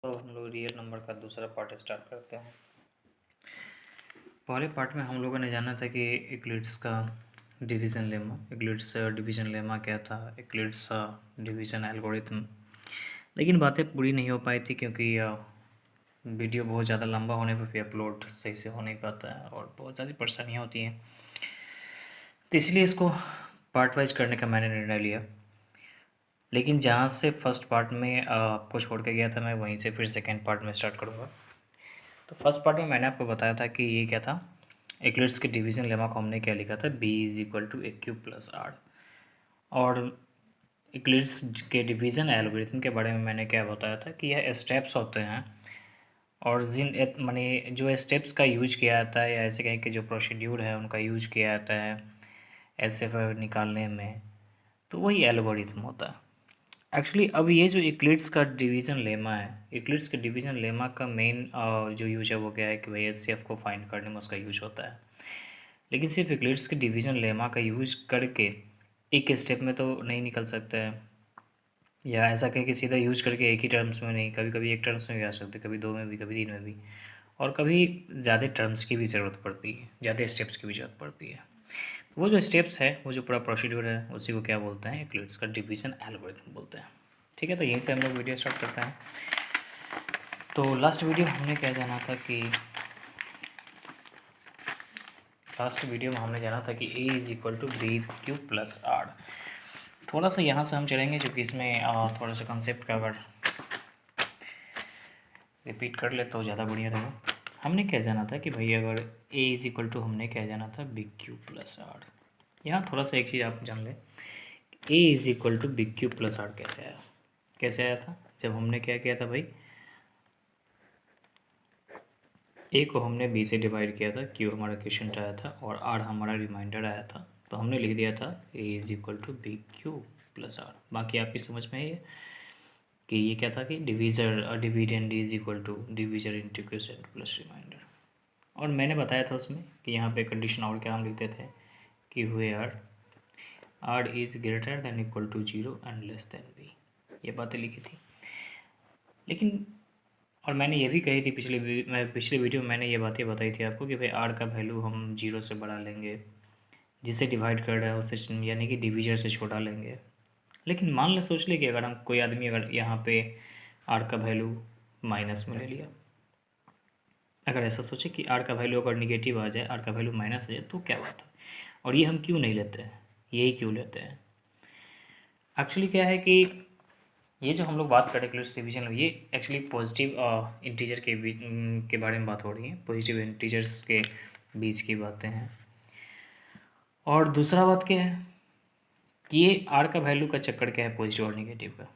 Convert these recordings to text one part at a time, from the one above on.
तो हम लोग रियल नंबर का दूसरा पार्ट स्टार्ट करते हैं। पहले पार्ट में हम लोगों ने जाना था कि यूक्लिड्स का division lemma, Euclid's division lemma क्या था, यूक्लिड्स डिवीज़न एल्गोरिथम। लेकिन बातें पूरी नहीं हो पाई थी क्योंकि वीडियो बहुत ज़्यादा लंबा होने पर भी अपलोड सही से हो नहीं पाता है और बहुत ज़्यादा परेशानियाँ होती हैं, तो इसलिए इसको पार्ट वाइज करने का मैंने निर्णय लिया। लेकिन जहाँ से फर्स्ट पार्ट में आपको छोड़ के गया था, मैं वहीं से फिर सेकेंड पार्ट में स्टार्ट करूँगा। तो फर्स्ट पार्ट में मैंने आपको बताया था कि ये क्या था, यूक्लिड्स के डिवीज़न लेमा को हमने क्या लिखा था, b is equal to a³ + r। और यूक्लिड्स के डिवीज़न एल्गोरिथम के बारे में मैंने क्या बताया था कि यह स्टेप्स होते हैं और माने जो स्टेप्स का यूज किया जाता है या ऐसे कहें कि जो प्रोसीड्यूर है उनका यूज किया जाता है एलसीएम निकालने में, तो वही एल्गोरिथम होता है। एक्चुअली अब ये जो यूक्लिड्स का डिवीज़न लेमा है, यूक्लिड्स के डिवीज़न लेमा का मेन जो यूज है वो क्या है कि भाई एचसीएफ को फाइंड करने में उसका यूज होता है। लेकिन सिर्फ यूक्लिड्स के डिवीज़न लेमा का यूज करके एक स्टेप में तो नहीं निकल सकता है, या ऐसा कहें कि सीधा यूज करके एक ही टर्म्स में नहीं, कभी कभी एक टर्म्स में भी आ सकते, कभी दो में भी, कभी तीन में भी, और कभी ज़्यादा टर्म्स की भी ज़रूरत पड़ती है, ज़्यादा स्टेप्स की भी ज़रूरत पड़ती है। वो जो स्टेप्स है, वो जो पूरा प्रोसीड्यूर है, उसी को क्या बोलते हैं, यूक्लिड्स का डिवीज़न एल्गोरिथम बोलते हैं। ठीक है, तो यहीं से हम लोग वीडियो स्टार्ट करते हैं। तो लास्ट वीडियो में हमने जाना था कि a is equal to b³ + r। थोड़ा सा यहाँ से हम चलेंगे क्योंकि इसमें थोड़ा सा कंसेप्ट का अगर रिपीट कर ले तो ज़्यादा बढ़िया रहेगा। हमने क्या जाना था कि भाई अगर a इज़ इक्वल टू, हमने क्या जाना था, b³+r। यहाँ थोड़ा सा एक चीज़ आप जान लें, a is equal to b³ + r कैसे आया था, जब हमने क्या किया था भाई, a को हमने b से डिवाइड किया था, q हमारा क्वेश्चन आया था और r हमारा रिमाइंडर आया था, तो हमने लिख दिया था a is equal to b³+r। बाकी आपकी समझ में है कि ये क्या था कि dividend is equal to divisor into quotient plus remainder. और मैंने बताया था उसमें कि यहाँ पे कंडीशन और क्या हम लिखते थे कि हुए r is greater than equal to 0 and less than b, ये बातें लिखी थी। लेकिन और मैंने ये भी कही थी पिछले वीडियो में मैंने ये बातें बताई थी आपको कि भाई r का वैल्यू हम 0 से बढ़ा लेंगे, जिसे डिवाइड कर रहा है उसे यानी कि डिविजर से छोटा लेंगे। लेकिन मान ले, सोच ले कि अगर हम कोई आदमी अगर यहाँ पे r का वैल्यू माइनस में ले लिया, अगर ऐसा सोचे कि r का वैल्यू अगर निगेटिव आ जाए, r का वैल्यू माइनस आ जाए, तो क्या बात है। और ये हम क्यों नहीं लेते हैं, यही क्यों लेते हैं। एक्चुअली क्या है कि ये जो हम लोग बात करें क्लिड्स डिवीजन, ये एक्चुअली पॉजिटिव इंटीजर के बीच के बारे में बात हो रही है, पॉजिटिव इंटीजर्स के बीच की बातें हैं। और दूसरा बात क्या है कि ये r का वैल्यू का चक्कर क्या है पॉजिटिव और निगेटिव का।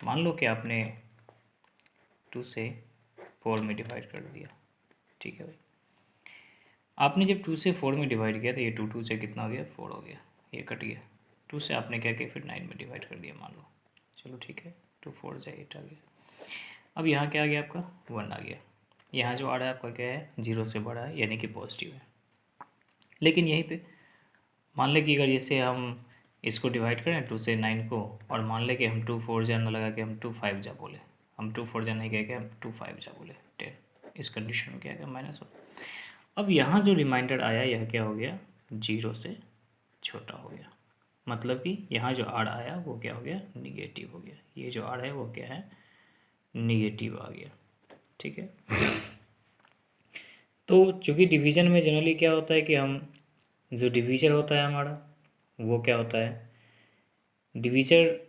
मान लो कि आपने 2 से 4 में डिवाइड कर दिया, ठीक है भाई। आपने जब 2 से 4 में डिवाइड किया तो ये 2 से कितना हो गया, 4 हो गया, ये कट गया। 2 से आपने क्या किया, फिर 9 में डिवाइड कर दिया मान लो, चलो ठीक है, 2 4 से 8 आ गया। अब यहाँ क्या आ गया आपका, 1 आ गया। यहाँ जो आ रहा है आपका क्या है, 0 से बड़ा है, यानी कि पॉजिटिव है। लेकिन यहीं पे मान लें कि अगर इसे हम इसको डिवाइड करें 2 से 9 को, और मान लें कि हम 2 4 जा न लगा के हम 2 5 जा बोले, हम 2 4 जा नहीं कह के हम 2 5 जा बोले 10, इस कंडीशन में क्या है, -1। अब यहाँ जो रिमाइंडर आया यह क्या हो गया, 0 से छोटा हो गया। मतलब कि यहाँ जो r आया वो क्या हो गया, निगेटिव हो गया। ये जो r है वो क्या है, निगेटिव आ गया, ठीक है। तो चूँकि डिवीज़न में जनरली क्या होता है कि हम जो डिवीज़र होता है हमारा, वो क्या होता है, डिवीज़र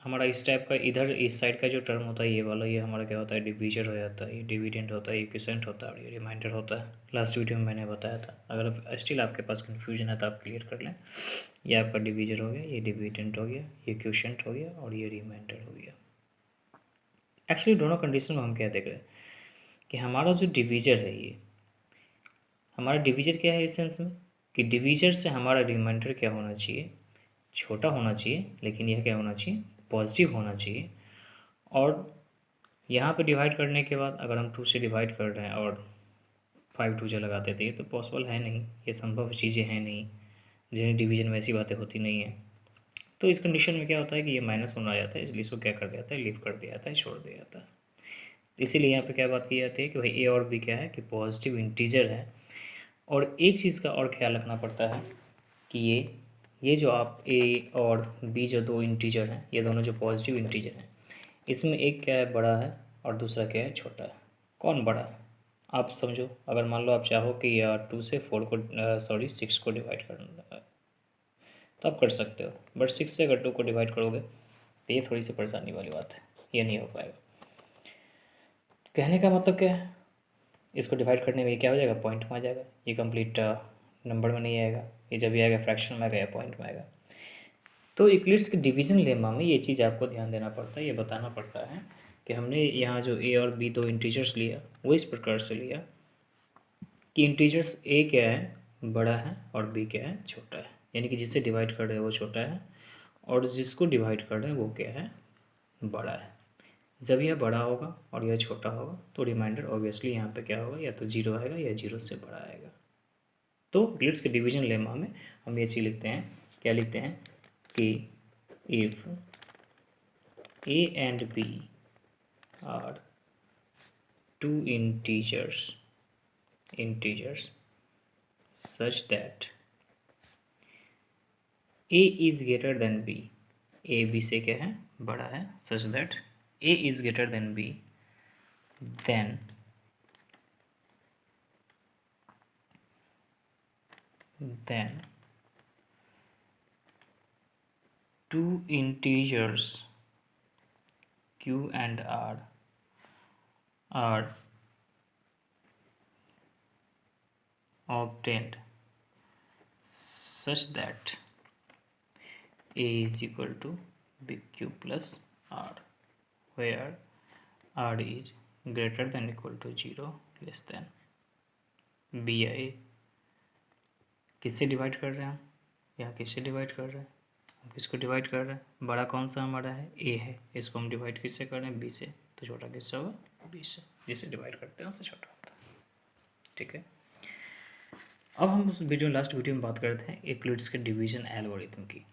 हमारा इस टाइप का, इधर इस साइड का जो टर्म होता है ये वाला, ये हमारा क्या होता है, डिवीज़र हो जाता है, ये डिविडेंड होता है, ये क्वोशिएंट होता है और ये रिमाइंडर होता है। लास्ट वीडियो में मैंने बताया था, अगर स्टिल आपके पास कन्फ्यूजन है तो आप क्लियर कर लें। ये आपका डिवीज़र हो गया, ये डिविडेंड हो गया, ये क्वोशिएंट हो गया और ये रिमाइंडर हो गया। एक्चुअली दोनों कंडीशन में हम क्या देख रहे हैं कि हमारा जो डिवीज़र है, ये हमारा डिवीज़र क्या है इस सेंस में कि डिवीज़र से हमारा रिमाइंडर क्या होना चाहिए, छोटा होना चाहिए, लेकिन यह क्या होना चाहिए, पॉजिटिव होना चाहिए। और यहाँ पे डिवाइड करने के बाद अगर हम 2 से डिवाइड कर रहे हैं और 5 2 से लगाते थे, ये तो पॉसिबल है नहीं, ये संभव चीज़ें हैं नहीं, जिन्हें डिवीज़न में ऐसी बातें होती नहीं है। तो इस कंडीशन में क्या होता है कि ये -1 आ जाता है, इसलिए इसको क्या कर दिया जाता है, लीव कर दिया जाता है, छोड़ दिया जाता है। तो इसीलिए यहाँ पे क्या बात की जाती है कि भाई ए और बी क्या है कि पॉजिटिव इंटीजर है। और एक चीज़ का और ख्याल रखना पड़ता है कि ये जो आप ए और बी जो दो इंटीजर हैं, ये दोनों जो पॉजिटिव इंटीजर हैं, इसमें एक क्या है बड़ा है और दूसरा क्या है छोटा है। कौन बड़ा है आप समझो। अगर मान लो आप चाहो कि या 2 से 4 को 6 को डिवाइड करना है तो आप कर सकते हो, बट 6 से अगर 2 को डिवाइड करोगे तो ये थोड़ी सी परेशानी वाली बात है, ये नहीं हो पाएगा। कहने का मतलब क्या है, इसको डिवाइड करने में ये क्या हो जाएगा, पॉइंट में आ जाएगा। ये कंप्लीट नंबर में नहीं आएगा, ये जब भी आएगा फ्रैक्शन में आएगा या पॉइंट में आएगा। तो यूक्लिड्स के डिवीजन लेमा में ये चीज़ आपको ध्यान देना पड़ता है, ये बताना पड़ता है कि हमने यहाँ जो ए और बी दो इंटीजर्स लिया वो इस प्रकार से लिया कि इंटीजर्स ए क्या है बड़ा है और बी क्या है छोटा है, यानी कि जिससे डिवाइड कर रहे हैं वो छोटा है और जिसको डिवाइड कर रहे हैं वो क्या है बड़ा है। जब यह बड़ा होगा और यह छोटा होगा तो रिमाइंडर ऑब्वियसली यहाँ पे क्या होगा, या तो जीरो आएगा या जीरो से बड़ा आएगा। तो यूक्लिड्स के डिवीजन लेमा में हम ये चीज़ लिखते हैं, क्या लिखते हैं कि if a and b are two integers such that a is greater than b, a b से क्या है बड़ा है, such that a is greater than b, then two integers q and r are obtained such that a is equal to big Q plus r, where r is greater than equal to 0 less than b या a। किससे divide कर रहे हैं हम, यहाँ किससे divide कर रहे हैं, हम किसको डिवाइड कर रहे हैं, बड़ा कौन सा हमारा है a है, इसको हम डिवाइड किससे कर रहे हैं b से, तो छोटा किससे होगा b से, जिससे डिवाइड करते हैं उससे छोटा होता है। ठीक है, अब हम उस वीडियो लास्ट वीडियो में बात करते हैं यूक्लिड्स के डिवीजन एल्गोरिथम की।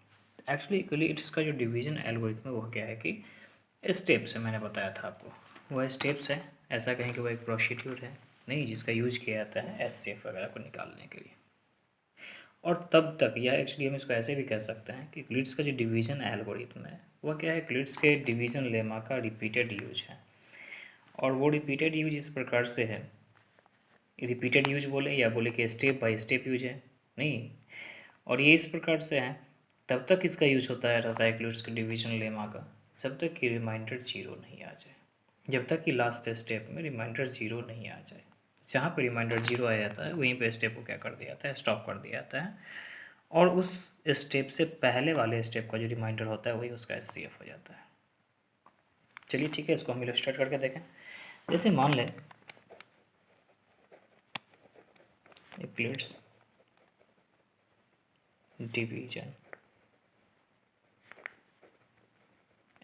एक्चुअली यूक्लिड्स का जो डिवीजन एल्गोरिथम है वो क्या है कि स्टेप्स है, मैंने बताया था आपको वह स्टेप्स है, ऐसा कहें कि वह एक प्रोसीड्यूर है नहीं जिसका यूज किया जाता है एचसीएफ वगैरह को निकालने के लिए। और तब तक या एक्चुअली हम इसको ऐसे भी कह सकते हैं कि यूक्लिड्स का जो डिवीजन एल्गोरिथम है वह क्या है, यूक्लिड्स के डिवीजन लेमा का रिपीटेड यूज है। और वो रिपीटेड यूज इस प्रकार से है, रिपीटेड यूज बोले या बोले कि स्टेप बाय स्टेप यूज है नहीं, और ये इस प्रकार से है तब तक इसका यूज होता है रहता है यूक्लिड्स के डिवीजन लेमा का जब तक कि रिमाइंडर जीरो नहीं आ जाए, जब तक कि लास्ट स्टेप में रिमाइंडर जीरो नहीं आ जाए। जहाँ पे रिमाइंडर जीरो आ जाता है वहीं पे स्टेप को क्या कर दिया जाता है, स्टॉप कर दिया जाता है, और उस स्टेप से पहले वाले स्टेप का जो रिमाइंडर होता है वही उसका एचसीएफ हो जाता है। चलिए ठीक है, इसको हम इलस्ट्रेट करके देखें। जैसे मान लें यूक्लिड्स डिवीजन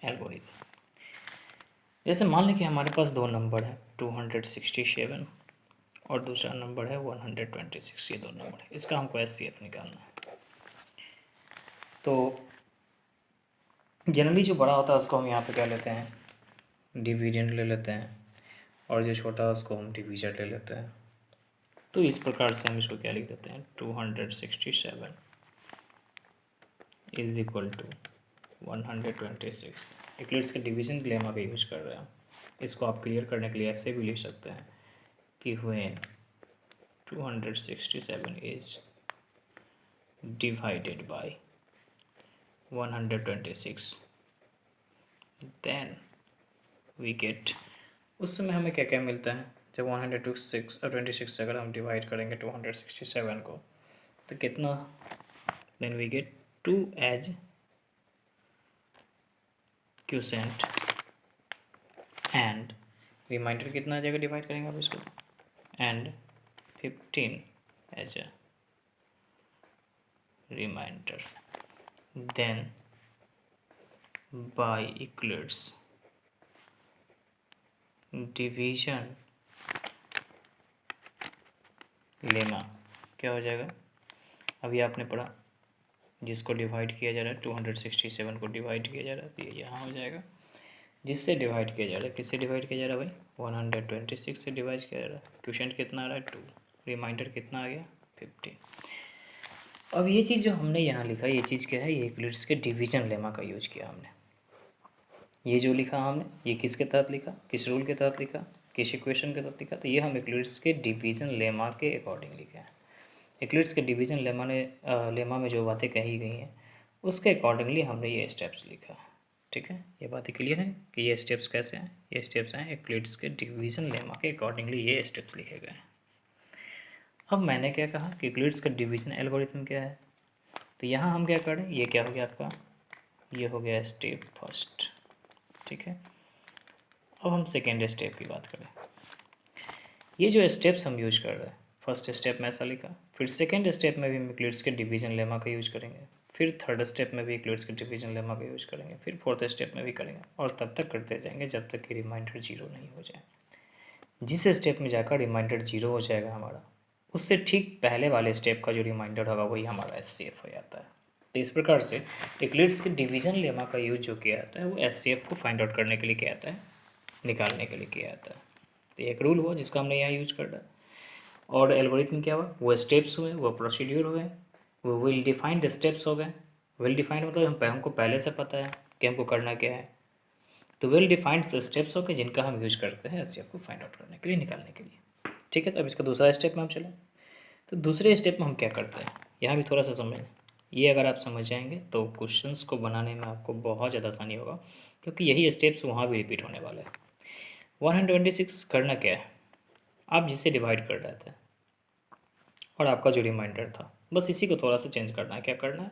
एल्गोरिथम, जैसे मान लें कि हमारे पास दो नंबर है 267 और दूसरा नंबर है 126, ये दो नंबर है, इसका हमको एचसीएफ निकालना है। तो जनरली जो बड़ा होता है उसको हम यहाँ पे क्या लेते हैं, डिवीडेंड ले लेते हैं, और जो छोटा है उसको हम डिवीजर ले लेते हैं। तो इस प्रकार से हम इसको क्या लिख देते हैं, 267 इज इक्वल टू 126। यूक्लिड्स के डिवीजन लेमा का यूज कर रहे हैं। इसको आप क्लियर करने के लिए ऐसे भी लिख सकते हैं कि when 267 is divided by 126 then we get, उस समय हमें क्या क्या मिलता है, जब 126 से अगर हम डिवाइड करेंगे 267 को तो कितना, then we get 2 as quotient and remainder कितना आ जाएगा, डिवाइड करेंगे आप इसको, and 15 as a remainder. Then by Euclid's division lemma क्या हो जाएगा, अभी आपने पढ़ा जिसको डिवाइड किया जा रहा है 267 को डिवाइड किया जा रहा है तो ये यहाँ हो जाएगा, जिससे डिवाइड किया जा रहा है, किससे डिवाइड किया जा रहा है भाई, 126 से डिवाइड किया जा रहा है। क्वेश्चन कितना आ रहा है 2, रिमाइंडर कितना आ गया 15। अब ये चीज़ जो हमने यहाँ लिखा, ये चीज़ क्या है, ये यूक्लिड्स के डिवीजन लेमा का यूज किया हमने। ये जो लिखा हमने, ये किसके तहत लिखा, किस रूल के तहत लिखा, किस इक्वेशन के तहत लिखा, तो ये हम यूक्लिड्स के डिवीजन लेमा के अकॉर्डिंग लिखे हैं। यूक्लिड्स के डिवीजन लेमा में जो बातें कही गई हैं उसके अकॉर्डिंगली हमने ये स्टेप्स लिखा है। ठीक है, ये बातें क्लियर है कि ये स्टेप्स कैसे हैं। ये स्टेप्स हैं यूक्लिड्स के डिवीजन लेमा के अकॉर्डिंगली ये स्टेप्स लिखे गए हैं। अब मैंने क्या कहा कि यूक्लिड्स का डिवीजन एल्गोरिथम क्या है, तो यहाँ हम क्या करें, ये क्या हो गया आपका, ये हो गया स्टेप फर्स्ट। ठीक है, अब हम सेकेंड स्टेप की बात करें। ये जो स्टेप्स हम यूज कर रहे हैं, फर्स्ट स्टेप में ऐसा लिखा, फिर सेकेंड स्टेप में भी हम यूक्लिड्स के डिवीजन लेमा का यूज करेंगे, फिर थर्ड स्टेप में भी यूक्लिड्स के डिवीजन लेमा का यूज करेंगे, फिर फोर्थ स्टेप में भी करेंगे, और तब तक करते जाएंगे जब तक कि रिमाइंडर जीरो नहीं हो जाए। जिस स्टेप में जाकर रिमाइंडर जीरो हो जाएगा हमारा, उससे ठीक पहले वाले स्टेप का जो रिमाइंडर होगा वही हमारा एचसीएफ हो जाता है। तो इस प्रकार से यूक्लिड्स के डिवीजन लेमा का यूज जो किया जाता है वो एचसीएफ को फाइंड आउट करने के लिए किया जाता है, निकालने के लिए किया जाता है। तो एक रूल हुआ जिसका हमने यहाँ यूज कर रहा है। और एल्गोरिथम क्या हुआ, वो स्टेप्स हुए, वो प्रोसीड्यूर हुए, वो वेल डिफाइंड स्टेप्स हो गए। वेल डिफाइंड मतलब हमको पहले से पता है कि हमको करना क्या है। तो वेल डिफाइंड स्टेप्स हो गए जिनका हम यूज करते हैं एचसीएफ को फाइंड आउट करने के लिए, निकालने के लिए। ठीक है, तो अब इसका दूसरा स्टेप में हम चलें। तो दूसरे स्टेप में हम क्या करते हैं, यहाँ भी थोड़ा सा समझें। ये अगर आप समझ जाएंगे तो क्वेश्चंस को बनाने में आपको बहुत ज़्यादा आसानी होगा, क्योंकि यही स्टेप्स वहाँ भी रिपीट होने वाले हैं। 126 करना क्या है, आप जिसे डिवाइड कर रहे थे और आपका जो रिमाइंडर था, बस इसी को थोड़ा सा चेंज करना है। क्या करना है,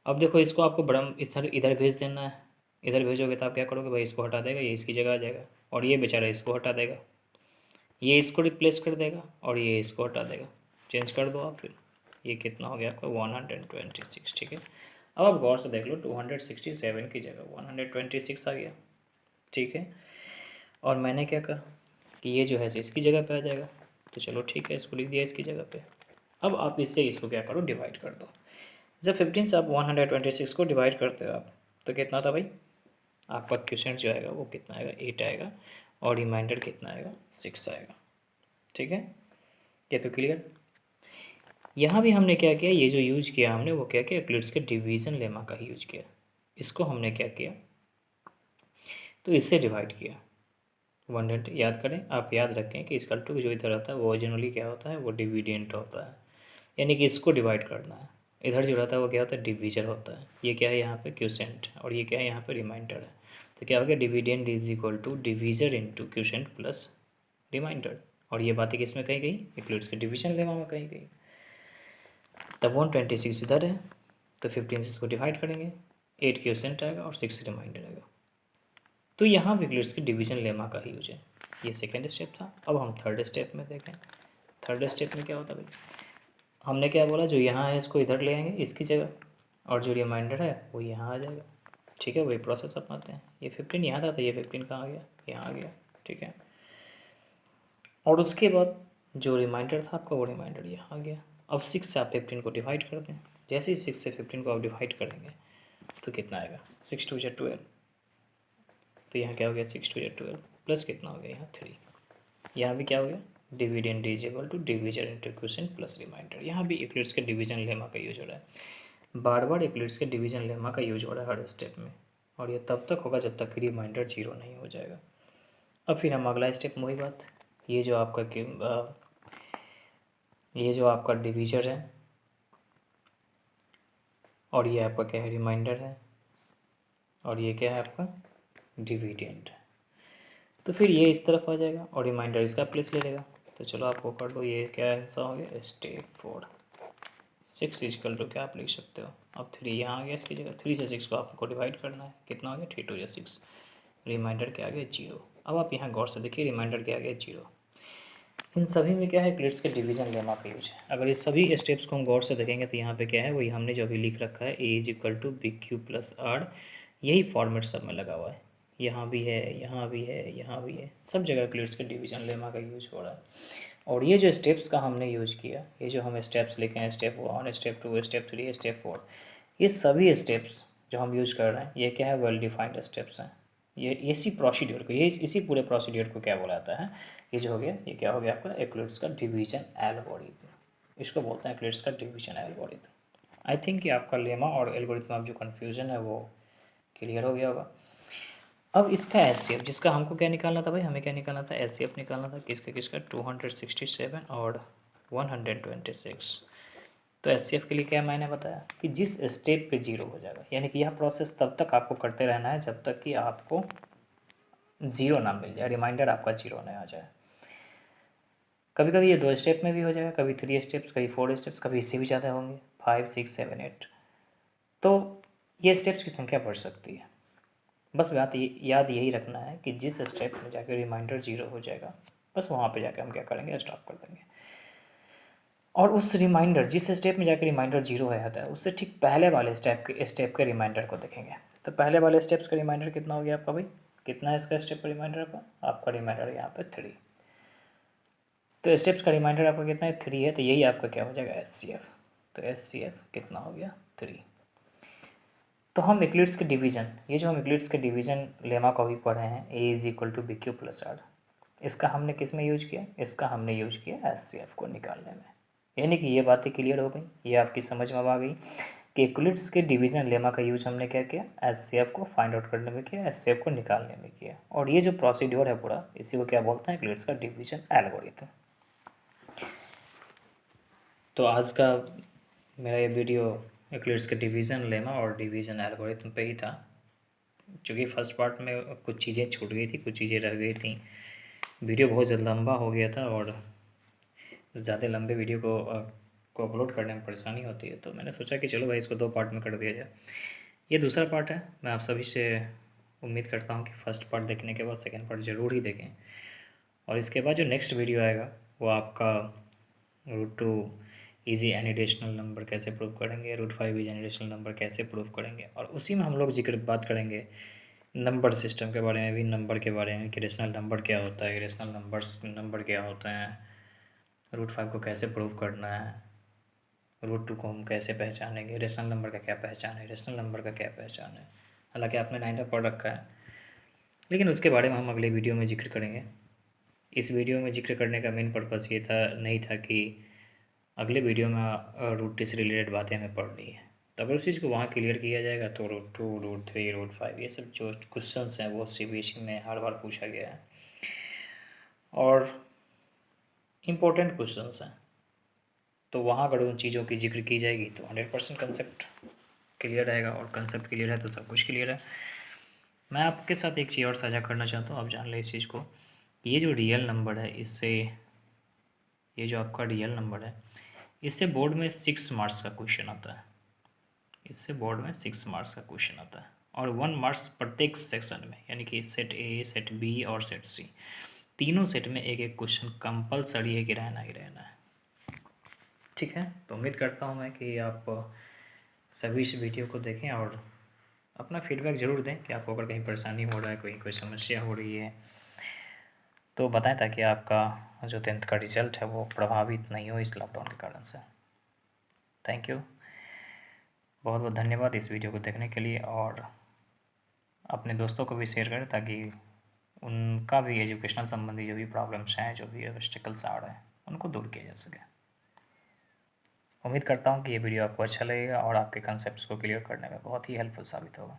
अब देखो इसको आपको बड़ा इधर भेज देना है। इधर भेजोगे तो आप क्या करोगे भाई, इसको हटा देगा, ये इसकी जगह आ जाएगा, और ये बेचारा इसको हटा देगा, ये इसको रिप्लेस कर देगा, और ये इसको हटा देगा। चेंज कर दो आप, फिर ये कितना हो गया आपका 126। ठीक है, अब आप गौर से देख लो, 267 की जगह 126 आ गया। ठीक है, और मैंने क्या कहा कि ये जो है इसकी जगह पे आ जाएगा, तो चलो ठीक है, इसको लिख दिया इसकी जगह पे। अब आप इससे इसको क्या करो, डिवाइड कर दो। जब 15 से आप 126 को डिवाइड करते हो आप, तो कितना था भाई, आपका क्वेश्चन जो आएगा वो कितना आएगा, 8 आएगा, और रिमाइंडर कितना आएगा, 6 आएगा। ठीक है, ये तो क्लियर। यहाँ भी हमने क्या किया, ये जो यूज किया हमने वो क्या किया, यूक्लिड्स के डिवीजन लेमा का ही यूज किया। इसको हमने क्या किया, तो इससे डिवाइड किया। 100 याद करें, आप याद रखें कि इस टू जो इधर आता है वो ओरिजिनली क्या होता है, वो डिविडेंट होता है, यानी कि इसको डिवाइड करना है। इधर जो रहता है वो क्या होता है, डिवीजर होता है। ये क्या है यहाँ पे, क्यूसेंट, और ये क्या है यहाँ पे, रिमाइंडर है। तो क्या हो गया, dividend is equal to divisor into quotient plus remainder. और ये बातें किस में कही गई, यूक्लिड्स के डिवीजन लेमा में कही गई। तब 126 इधर है, तो 15 से इसको डिवाइड करेंगे, 8 क्यूसेंट आएगा और 6 रिमाइंडर आएगा। तो यहाँ यूक्लिड्स के डिवीजन लेमा का ही यूज है। ये सेकेंड स्टेप था। अब हम थर्ड स्टेप में देखें। थर्ड स्टेप में क्या होता है भाई, हमने क्या बोला, जो यहाँ है इसको इधर ले आएंगे इसकी जगह, और जो रिमाइंडर है वो यहाँ आ जाएगा। ठीक है, वही प्रोसेस अपनाते हैं। ये 15 यहाँ था, तो ये 15 कहाँ आ गया, यहाँ आ गया। ठीक है, और उसके बाद जो रिमाइंडर था आपका वो रिमाइंडर यहाँ आ गया। अब 6 से आप 15 को डिवाइड कर दें। जैसे ही 6 से 15 को आप डिवाइड करेंगे तो कितना आएगा, 6 2 12। तो यहाँ क्या हो गया, 6 2 12 प्लस कितना हो गया यहाँ 3। यहाँ भी क्या हो गया, dividend is equal to division into quotient plus remainder. यहाँ भी यूक्लिड्स के डिवीजन लेमा का यूज हो रहा है। बार बार यूक्लिड्स के डिवीजन लेमा का यूज हो रहा है हर स्टेप में, और ये तब तक होगा जब तक कि रिमाइंडर जीरो नहीं हो जाएगा। अब फिर हम अगला स्टेप में वही बात, ये जो आपका डिवीजर है, और ये आपका क्या है, रिमाइंडर है, और ये क्या है आपका डिविडेंड है। तो फिर ये इस तरफ आ जाएगा और रिमाइंडर इसका प्लेस ले लेगा। तो चलो आपको कर लो, ये क्या आंसर हो गया, स्टेप 4। 6 इजकल टू क्या आप लिख सकते हो, अब 3 यहाँ आ गया इसकी जगह। 3 से 6 को आपको डिवाइड करना है, कितना हो गया, 3 2 6। रिमाइंडर क्या आ गया, 0। अब आप यहाँ गौर से देखिए, रिमाइंडर क्या आ गया, 0। इन सभी में क्या है, यूक्लिड्स के डिवीजन लेमा का यूज है। अगर इस सभी स्टेप्स को हम गौर से देखेंगे तो यहाँ पे क्या है, वही हमने जो अभी लिख रखा है, A is equal to B Q plus R. यही फॉर्मेट सब में लगा हुआ है, यहाँ भी है, यहाँ भी है, यहाँ भी है, सब जगह यूक्लिड्स के डिवीजन लेमा का यूज हो रहा है। और ये जो स्टेप्स का हमने यूज किया, ये जो हम स्टेप्स लिखे हैं, स्टेप 1 स्टेप 2 स्टेप 3 स्टेप 4, ये सभी स्टेप्स जो हम यूज कर रहे हैं ये क्या है, वेल डिफाइंड स्टेप्स हैं। ये इसी प्रोसीड्यूर को, ये इसी पूरे प्रोसीड्यूर को क्या बोला जाता है, ये जो हो गया, ये क्या हो गया आपका यूक्लिड्स का डिवीजन एल्गोरिथम, इसको बोलते हैं यूक्लिड्स का डिवीजन एल्गोरिथम। आई थिंक कि आपका लेमा और एल्गोरिथम में जो कन्फ्यूजन है वो क्लियर हो गया होगा। अब इसका एचसीएफ, जिसका हमको क्या निकालना था भाई, हमें क्या निकालना था, एचसीएफ निकालना था किसका किसका, 267 और 126। तो एचसीएफ के लिए क्या मैंने बताया कि जिस स्टेप पे जीरो हो जाएगा, यानी कि यह प्रोसेस तब तक आपको करते रहना है जब तक कि आपको जीरो ना मिल जाए, रिमाइंडर आपका जीरो ना आ जाए। कभी कभी ये 2 स्टेप में भी हो जाएगा, कभी 3 स्टेप्स, कभी 4 स्टेप्स, कभी इससे भी ज़्यादा होंगे, 5, 6, 7, 8। तो ये स्टेप्स की संख्या बढ़ सकती है। बस याद यही रखना है कि जिस स्टेप में जाकर रिमाइंडर जीरो हो जाएगा, बस वहाँ पे जाकर हम क्या करेंगे, स्टॉप कर देंगे। और उस रिमाइंडर, जिस स्टेप में जाकर रिमाइंडर जीरो हो जाता है, उससे ठीक पहले वाले स्टेप के रिमाइंडर को देखेंगे। तो पहले वाले स्टेप्स का रिमाइंडर कितना हो गया आपका भाई, कितना है इसका स्टेप का रिमाइंडर आपका रिमाइंडर यहाँ पे 3। तो स्टेप्स का रिमाइंडर आपका कितना है, 3 है। तो यही आपका क्या हो जाएगा, एचसीएफ। तो एचसीएफ कितना हो गया, 3। तो हम यूक्लिड्स के डिवीज़न, ये जो हम यूक्लिड्स के डिवीज़न लेमा को भी पढ़े हैं, A is equal to B Q plus R, इसका हमने किस में यूज किया, इसका हमने यूज किया एचसीएफ को निकालने में। यानी कि ये बातें क्लियर हो गई, ये आपकी समझ में आ गई कि यूक्लिड्स के डिवीज़न लेमा का यूज हमने क्या किया, एचसीएफ को फाइंड आउट करने में किया, एचसीएफ को निकालने में किया। और ये जो प्रोसीड्योर है पूरा, इसी को क्या बोलते हैं, यूक्लिड्स का डिवीज़न एल्गोरिथम। तो आज का मेरा ये वीडियो यूक्लिड्स के डिवीज़न लेमा और डिवीज़न एल्गोरिथम पे ही था। क्योंकि फर्स्ट पार्ट में कुछ चीज़ें छूट गई थी, कुछ चीज़ें रह गई थी, वीडियो बहुत ज़्यादा लंबा हो गया था और ज़्यादा लंबे वीडियो को अपलोड करने में परेशानी होती है, तो मैंने सोचा कि चलो भाई इसको 2 पार्ट में कर दिया जाए। ये दूसरा पार्ट है। मैं आप सभी से उम्मीद करता हूँ कि फ़र्स्ट पार्ट देखने के बाद सेकेंड पार्ट ज़रूर ही देखें। और इसके बाद जो नेक्स्ट वीडियो आएगा वो आपका √2 इजी एनिडेशनल नंबर कैसे प्रूव करेंगे, √5 इजी एनिडेशनल नंबर कैसे प्रूव करेंगे, और उसी में हम लोग बात करेंगे नंबर सिस्टम के बारे में भी, नंबर के बारे में कि रेशनल नंबर क्या होता है, इरेशनल नंबर क्या होते हैं, √5 को कैसे प्रूव करना है, √2 को हम कैसे पहचानेंगे, रेशनल नंबर का क्या पहचान है, रेशनल नंबर का क्या पहचान है। हालांकि आपने 9 तक पढ़ रखा है, लेकिन उसके बारे में हम अगले वीडियो में जिक्र करेंगे। इस वीडियो में जिक्र करने का मेन पर्पस ये नहीं था कि अगले वीडियो में √2 से रिलेटेड बातें हमें पढ़नी है। तो अगर उस चीज़ को वहाँ क्लियर किया जाएगा तो √2, √3, √5 ये सब जो क्वेश्चंस हैं वो सीबीएसई में हर बार पूछा गया है और इम्पोर्टेंट क्वेश्चंस हैं। तो वहाँ अगर उन चीज़ों की जिक्र की जाएगी तो 100% कंसेप्ट क्लियर रहेगा, और कंसेप्ट क्लियर है तो सब कुछ क्लियर है। मैं आपके साथ एक चीज़ और साझा करना चाहता हूँ, आप जान लें इस चीज़ को, ये जो रियल नंबर है, इससे ये जो आपका रियल नंबर है, इससे बोर्ड में 6 मार्क्स का क्वेश्चन आता है। इससे बोर्ड में 6 मार्क्स का क्वेश्चन आता है और 1 मार्क्स प्रत्येक सेक्शन में, यानी कि सेट ए, सेट बी और सेट सी, तीनों सेट में एक एक क्वेश्चन कंपलसरी है कि रहना ही रहना है। ठीक है, तो उम्मीद करता हूँ मैं कि आप सभी इस वीडियो को देखें और अपना फीडबैक ज़रूर दें कि आपको अगर कहीं परेशानी हो रहा है, कोई समस्या हो रही है तो बताएं, ताकि आपका जो 10th का रिज़ल्ट है वो प्रभावित नहीं हो इस लॉकडाउन के कारण से। थैंक यू, बहुत बहुत धन्यवाद इस वीडियो को देखने के लिए, और अपने दोस्तों को भी शेयर करें ताकि उनका भी एजुकेशनल संबंधी जो भी प्रॉब्लम्स हैं, जो भी ऑब्स्टिकल्स आ रहे हैं, उनको दूर किया जा सके। उम्मीद करता हूँ कि ये वीडियो आपको अच्छा लगेगा और आपके कंसेप्ट्स को क्लियर करने में बहुत ही हेल्पफुल साबित होगा।